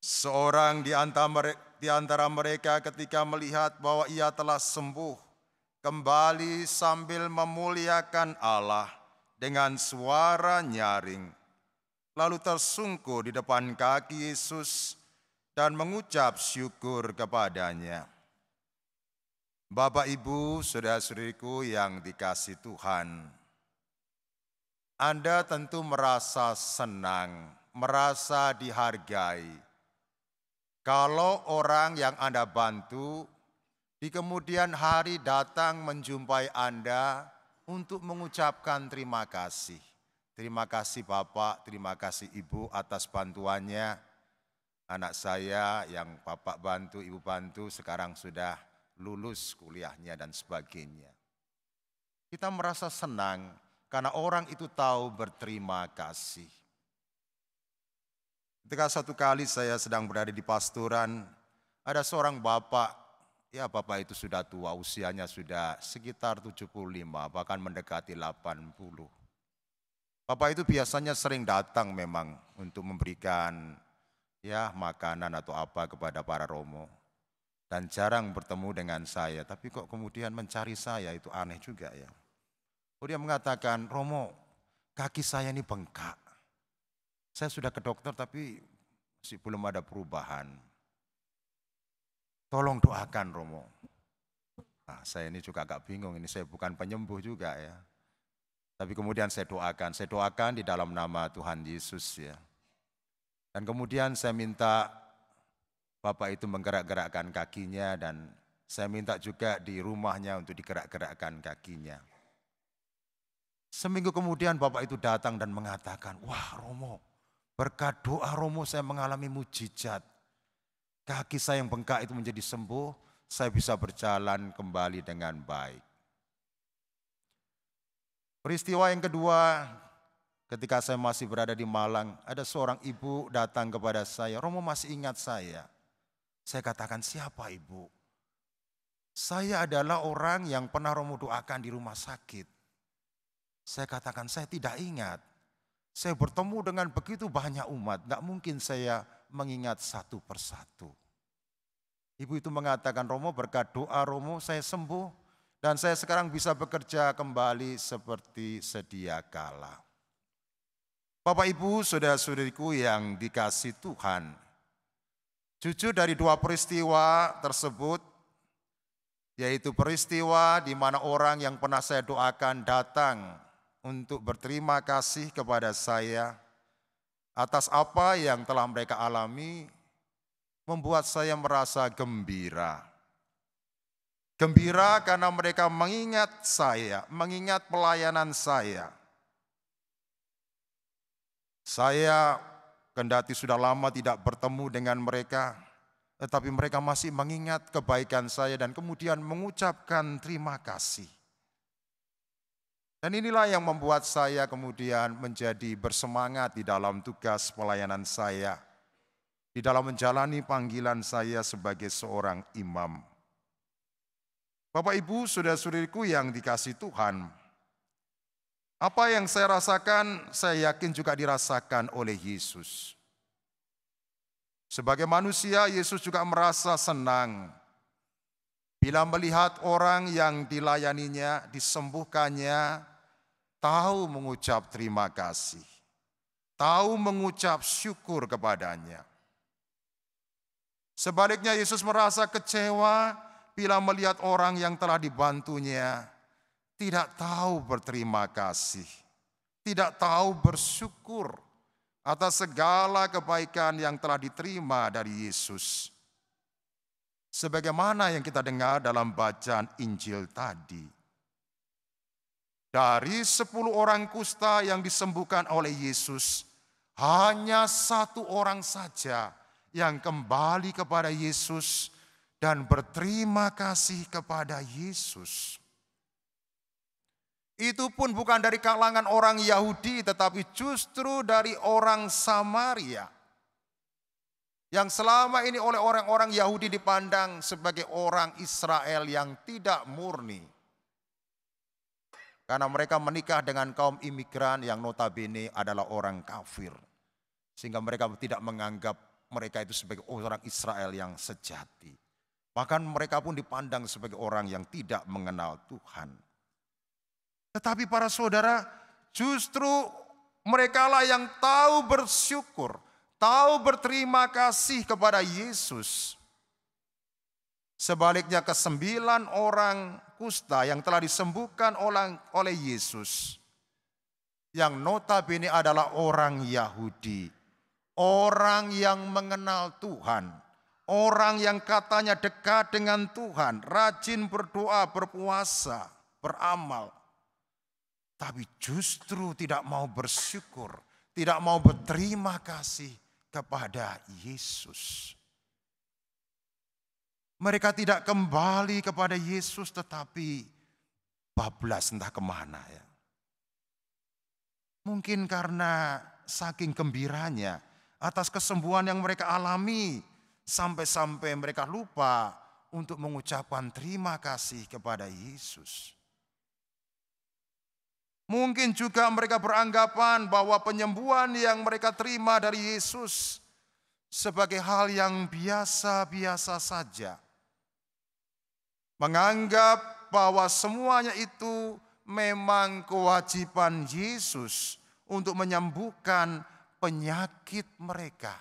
Seorang di antara mereka ketika melihat bahwa ia telah sembuh, kembali sambil memuliakan Allah dengan suara nyaring. Lalu tersungkur di depan kaki Yesus dan mengucap syukur kepadanya. Bapak, Ibu, saudara-saudariku yang dikasihi Tuhan, Anda tentu merasa senang, merasa dihargai kalau orang yang Anda bantu di kemudian hari datang menjumpai Anda untuk mengucapkan terima kasih. Terima kasih Bapak, terima kasih Ibu atas bantuannya. Anak saya yang Bapak bantu, Ibu bantu sekarang sudah lulus kuliahnya dan sebagainya. Kita merasa senang karena orang itu tahu berterima kasih. Ketika satu kali saya sedang berada di pastoran, ada seorang bapak, ya bapak itu sudah tua, usianya sudah sekitar 75, bahkan mendekati 80. Bapak itu biasanya sering datang memang untuk memberikan ya makanan atau apa kepada para romo. Dan jarang bertemu dengan saya, tapi kok kemudian mencari saya, itu aneh juga ya. Dia mengatakan, Romo, kaki saya ini bengkak. Saya sudah ke dokter tapi masih belum ada perubahan. Tolong doakan Romo. Nah, saya ini juga agak bingung, ini saya bukan penyembuh juga ya. Tapi kemudian saya doakan di dalam nama Tuhan Yesus ya. Dan kemudian saya minta Bapak itu menggerak-gerakkan kakinya dan saya minta juga di rumahnya untuk digerak-gerakkan kakinya. Seminggu kemudian Bapak itu datang dan mengatakan, wah Romo, berkat doa Romo saya mengalami mujizat. Kaki saya yang bengkak itu menjadi sembuh, saya bisa berjalan kembali dengan baik. Peristiwa yang kedua, ketika saya masih berada di Malang, ada seorang ibu datang kepada saya, Romo masih ingat saya? Saya katakan, siapa ibu? Saya adalah orang yang pernah Romo doakan di rumah sakit. Saya katakan, saya tidak ingat. Saya bertemu dengan begitu banyak umat, tidak mungkin saya mengingat satu persatu. Ibu itu mengatakan, Romo berkat doa Romo saya sembuh. Dan saya sekarang bisa bekerja kembali seperti sedia kala. Bapak Ibu, saudara-saudariku yang dikasihi Tuhan. Jujur dari dua peristiwa tersebut, yaitu peristiwa di mana orang yang pernah saya doakan datang untuk berterima kasih kepada saya atas apa yang telah mereka alami, membuat saya merasa gembira. Gembira karena mereka mengingat saya, mengingat pelayanan saya. Saya kendati sudah lama tidak bertemu dengan mereka, tetapi mereka masih mengingat kebaikan saya dan kemudian mengucapkan terima kasih. Dan inilah yang membuat saya kemudian menjadi bersemangat di dalam tugas pelayanan saya, di dalam menjalani panggilan saya sebagai seorang imam. Bapak Ibu, saudara-saudariku yang dikasihi Tuhan, apa yang saya rasakan, saya yakin juga dirasakan oleh Yesus. Sebagai manusia, Yesus juga merasa senang bila melihat orang yang dilayaninya, disembuhkannya, tahu mengucap terima kasih, tahu mengucap syukur kepadanya. Sebaliknya, Yesus merasa kecewa bila melihat orang yang telah dibantunya tidak tahu berterima kasih, tidak tahu bersyukur atas segala kebaikan yang telah diterima dari Yesus. Sebagaimana yang kita dengar dalam bacaan Injil tadi. Dari 10 orang kusta yang disembuhkan oleh Yesus, hanya 1 orang saja yang kembali kepada Yesus dan berterima kasih kepada Yesus. Itu pun bukan dari kalangan orang Yahudi, tetapi justru dari orang Samaria. Yang selama ini oleh orang-orang Yahudi dipandang sebagai orang Israel yang tidak murni. Karena mereka menikah dengan kaum imigran yang notabene adalah orang kafir. Sehingga mereka tidak menganggap mereka itu sebagai orang Israel yang sejati. Bahkan mereka pun dipandang sebagai orang yang tidak mengenal Tuhan. Tetapi para saudara, justru merekalah yang tahu bersyukur, tahu berterima kasih kepada Yesus. Sebaliknya ke-9 orang kusta yang telah disembuhkan oleh Yesus, yang notabene adalah orang Yahudi, orang yang mengenal Tuhan, orang yang katanya dekat dengan Tuhan, rajin berdoa, berpuasa, beramal. Tapi justru tidak mau bersyukur, tidak mau berterima kasih kepada Yesus. Mereka tidak kembali kepada Yesus, tetapi bablas entah kemana ya. Mungkin karena saking gembiranya atas kesembuhan yang mereka alami, sampai-sampai mereka lupa untuk mengucapkan terima kasih kepada Yesus. Mungkin juga mereka beranggapan bahwa penyembuhan yang mereka terima dari Yesus sebagai hal yang biasa-biasa saja. Menganggap bahwa semuanya itu memang kewajiban Yesus untuk menyembuhkan penyakit mereka.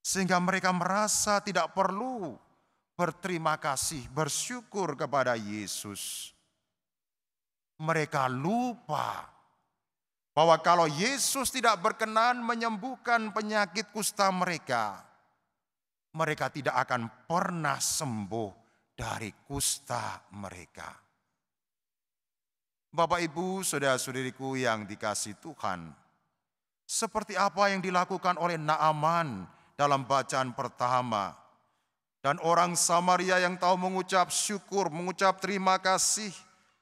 Sehingga mereka merasa tidak perlu berterima kasih, bersyukur kepada Yesus. Mereka lupa bahwa kalau Yesus tidak berkenan menyembuhkan penyakit kusta mereka, mereka tidak akan pernah sembuh dari kusta mereka. Bapak, Ibu, saudara-saudariku yang dikasihi Tuhan, seperti apa yang dilakukan oleh Naaman dalam bacaan pertama, dan orang Samaria yang tahu mengucap syukur, mengucap terima kasih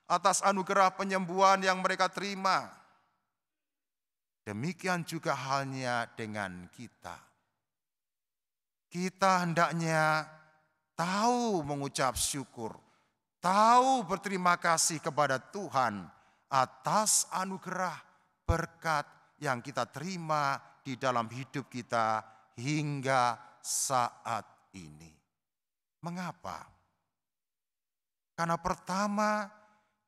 atas anugerah penyembuhan yang mereka terima. Demikian juga halnya dengan kita. Kita hendaknya tahu mengucap syukur, tahu berterima kasih kepada Tuhan atas anugerah berkat yang kita terima di dalam hidup kita hingga saat ini. Mengapa? Karena pertama,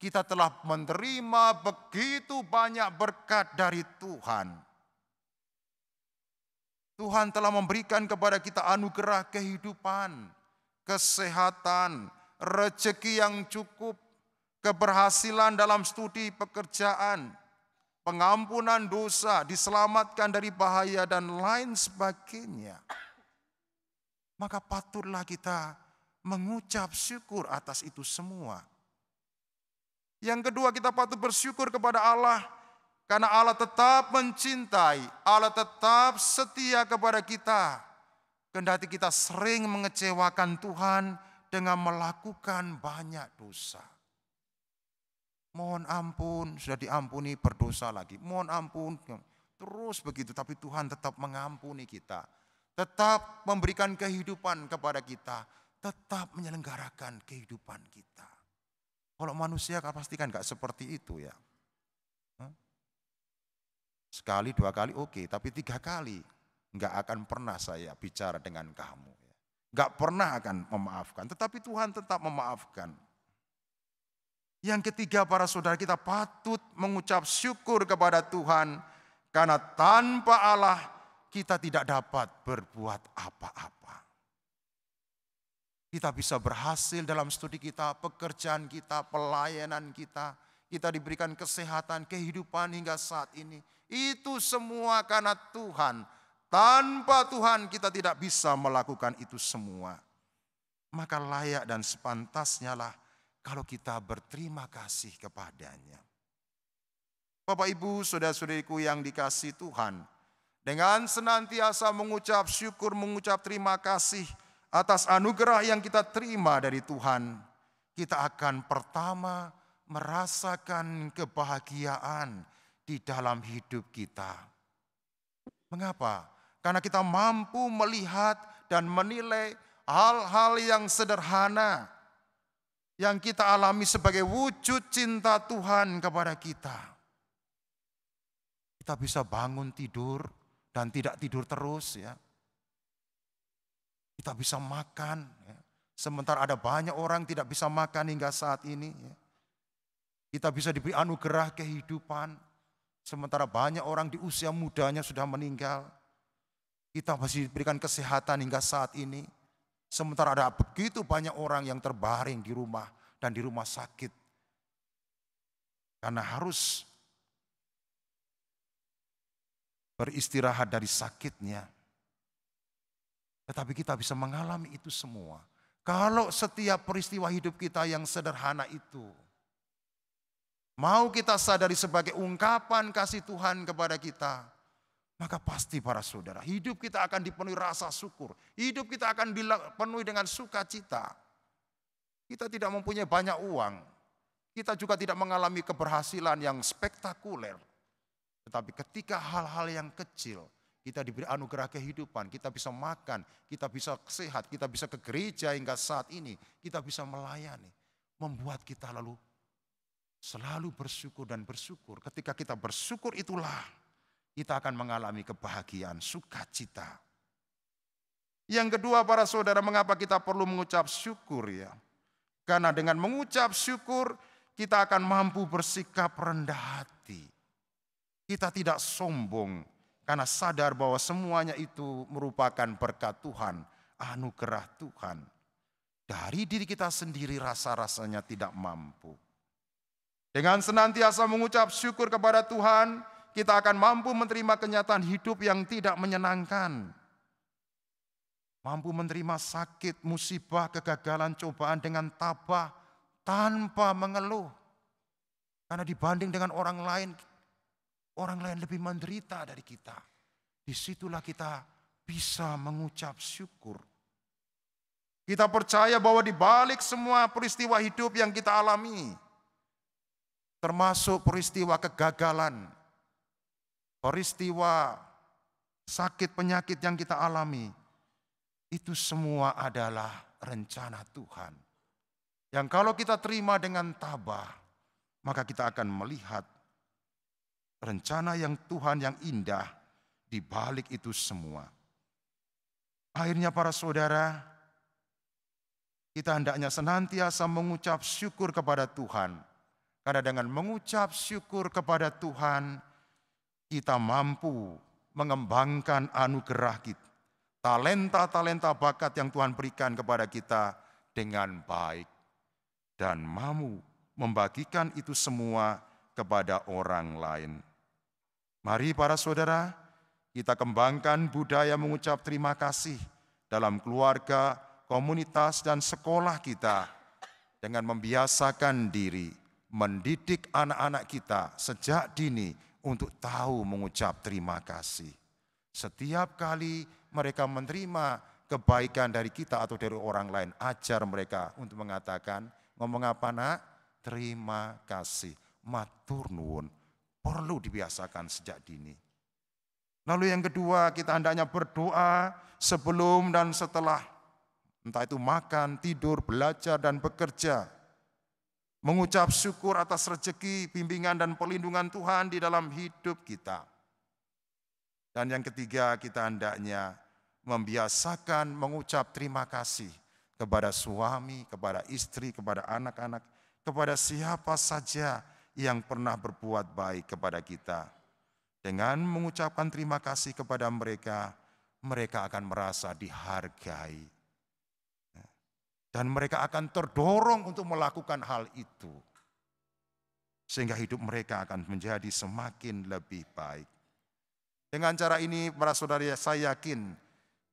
kita telah menerima begitu banyak berkat dari Tuhan. Tuhan telah memberikan kepada kita anugerah kehidupan, kesehatan, rezeki yang cukup, keberhasilan dalam studi pekerjaan, pengampunan dosa, diselamatkan dari bahaya dan lain sebagainya. Maka patutlah kita mengucap syukur atas itu semua. Yang kedua, kita patut bersyukur kepada Allah karena Allah tetap mencintai, Allah tetap setia kepada kita. Kendati kita sering mengecewakan Tuhan dengan melakukan banyak dosa. Mohon ampun, sudah diampuni, berdosa lagi. Mohon ampun, terus begitu, tapi Tuhan tetap mengampuni kita. Tetap memberikan kehidupan kepada kita, tetap menyelenggarakan kehidupan kita. Kalau manusia pastikan enggak seperti itu ya. Sekali, 2 kali oke, tapi 3 kali enggak akan pernah saya bicara dengan kamu. Enggak pernah akan memaafkan, tetapi Tuhan tetap memaafkan. Yang ketiga, para saudara, kita patut mengucap syukur kepada Tuhan karena tanpa Allah kita tidak dapat berbuat apa-apa. Kita bisa berhasil dalam studi kita, pekerjaan kita, pelayanan kita. Kita diberikan kesehatan, kehidupan hingga saat ini. Itu semua karena Tuhan. Tanpa Tuhan kita tidak bisa melakukan itu semua. Maka layak dan sepantasnya lah kalau kita berterima kasih kepadanya. Bapak, Ibu, saudara-saudariku yang dikasihi Tuhan, dengan senantiasa mengucap syukur, mengucap terima kasih atas anugerah yang kita terima dari Tuhan, kita akan pertama merasakan kebahagiaan di dalam hidup kita. Mengapa? Karena kita mampu melihat dan menilai hal-hal yang sederhana yang kita alami sebagai wujud cinta Tuhan kepada kita. Kita bisa bangun tidur dan tidak tidur terus ya. Kita bisa makan, ya. Sementara ada banyak orang tidak bisa makan hingga saat ini. Ya. Kita bisa diberi anugerah kehidupan, sementara banyak orang di usia mudanya sudah meninggal. Kita masih diberikan kesehatan hingga saat ini. Sementara ada begitu banyak orang yang terbaring di rumah dan di rumah sakit. Karena harus beristirahat dari sakitnya. Tetapi kita bisa mengalami itu semua. Kalau setiap peristiwa hidup kita yang sederhana itu mau kita sadari sebagai ungkapan kasih Tuhan kepada kita, maka pasti para saudara, hidup kita akan dipenuhi rasa syukur. Hidup kita akan dipenuhi dengan sukacita. Kita tidak mempunyai banyak uang. Kita juga tidak mengalami keberhasilan yang spektakuler. Tetapi ketika hal-hal yang kecil, kita diberi anugerah kehidupan, kita bisa makan, kita bisa sehat, kita bisa ke gereja hingga saat ini, kita bisa melayani. Membuat kita lalu selalu bersyukur dan bersyukur. Ketika kita bersyukur itulah kita akan mengalami kebahagiaan, sukacita. Yang kedua para saudara, mengapa kita perlu mengucap syukur ya? Karena dengan mengucap syukur kita akan mampu bersikap rendah hati. Kita tidak sombong karena sadar bahwa semuanya itu merupakan berkat Tuhan, anugerah Tuhan. Dari diri kita sendiri rasa-rasanya tidak mampu. Dengan senantiasa mengucap syukur kepada Tuhan, kita akan mampu menerima kenyataan hidup yang tidak menyenangkan. Mampu menerima sakit, musibah, kegagalan, cobaan dengan tabah tanpa mengeluh. Karena dibanding dengan orang lain lebih menderita dari kita. Disitulah kita bisa mengucap syukur. Kita percaya bahwa di balik semua peristiwa hidup yang kita alami, termasuk peristiwa kegagalan, peristiwa sakit penyakit yang kita alami, itu semua adalah rencana Tuhan. Yang kalau kita terima dengan tabah, maka kita akan melihat rencana yang Tuhan yang indah di balik itu semua. Akhirnya para saudara, kita hendaknya senantiasa mengucap syukur kepada Tuhan. Karena dengan mengucap syukur kepada Tuhan, kita mampu mengembangkan anugerah kita. Talenta-talenta bakat yang Tuhan berikan kepada kita dengan baik. Dan mau membagikan itu semua kepada orang lain. Mari para saudara, kita kembangkan budaya mengucap terima kasih dalam keluarga, komunitas, dan sekolah kita dengan membiasakan diri, mendidik anak-anak kita sejak dini untuk tahu mengucap terima kasih. Setiap kali mereka menerima kebaikan dari kita atau dari orang lain, ajar mereka untuk mengatakan, ngomong apa nak? Terima kasih, matur nuwun. Perlu dibiasakan sejak dini. Lalu yang kedua, kita hendaknya berdoa sebelum dan setelah. Entah itu makan, tidur, belajar, dan bekerja. Mengucap syukur atas rezeki, bimbingan, dan perlindungan Tuhan di dalam hidup kita. Dan yang ketiga, kita hendaknya membiasakan mengucap terima kasih kepada suami, kepada istri, kepada anak-anak, kepada siapa saja yang pernah berbuat baik kepada kita. Dengan mengucapkan terima kasih kepada mereka, mereka akan merasa dihargai. Dan mereka akan terdorong untuk melakukan hal itu. Sehingga hidup mereka akan menjadi semakin lebih baik. Dengan cara ini para saudara, saya yakin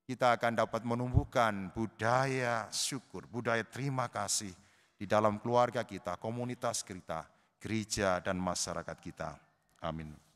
kita akan dapat menumbuhkan budaya syukur, budaya terima kasih di dalam keluarga kita, komunitas kita, gereja dan masyarakat kita. Amin.